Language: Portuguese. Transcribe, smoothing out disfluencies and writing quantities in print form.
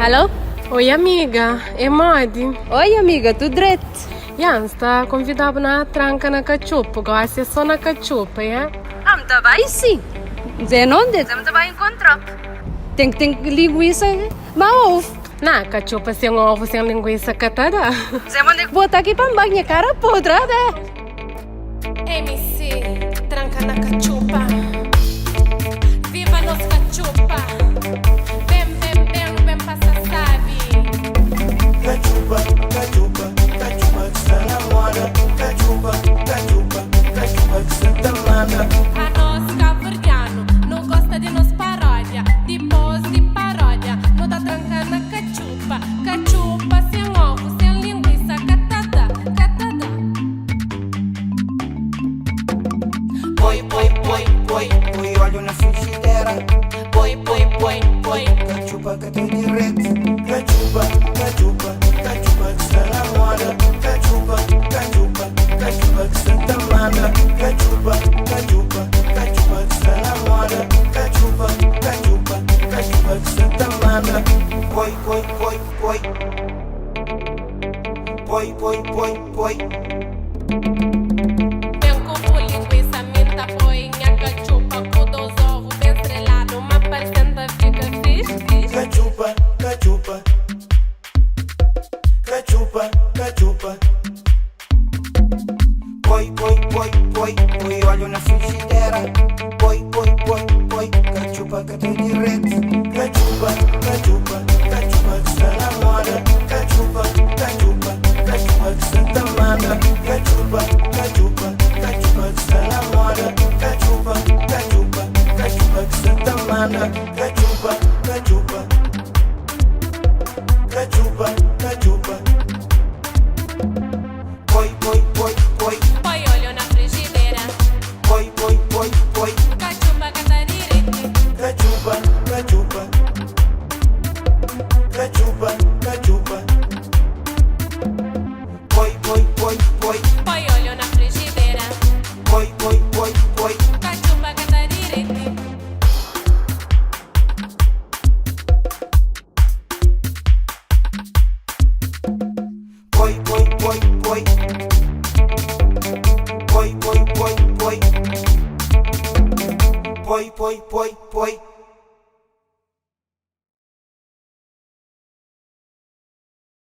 Alô? Oi, amiga. É Modi. Oi, amiga, tudo direito? Jan está convidado na tranca na cachupa. Gosta só na cachupa, é? Ah, muito bem, sim. Zé não diz, muito bem encontrar. Tem linguiça, mas ovo. Na cachupa sem ovo, sem linguiça catará. Zé, onde é que botar aqui para banha, cara podre, né? MC, tranca na cachupa. Viva nos cachupa. Vem passa sabe. Cachupa, cachupa, cachupa que se namora. Cachupa, cachupa, cachupa que se tamana. A nós caverdiano, não gosta de nos paródia. Depois de paródia, não dá tranca na cachupa. Cachupa sem ovo, sem linguiça, catada, catada. Põe, olho na frigideira. Põe. Cachupa que tem direito. Cachupa, cachupa, cachupa que se namora. Cachupa, cachupa, cachupa que se tamana. Cachupa, cachupa, cachupa que se namora. Cachupa, cachupa, cachupa que se tamana. Põe. Vem com linguiça, minta, põe a cachupa com 2 ovos bem estrelado, uma parecida fica fixe. Cachupa, cachupa, cachupa, cachupa. Põe olho na frigideira. Põe, cachupa que tem direito. Cachupa, cachupa, cachupa que se namora. Cachupa, cachupa, cachupa que se tamana. Cachupa, cachupa, cachupa que se namora. Cachupa, cachupa, cachupa que se tamana. Cachupa, cachupa, cachupa, cachupa. Põe. Põe olho na frigideira, Põe. cachupa que tá direito. Cachupa, cachupa, cachupa, cachupa. Põe. Põe olho na frigideira, Põe. cachupa que tá direito. Põe.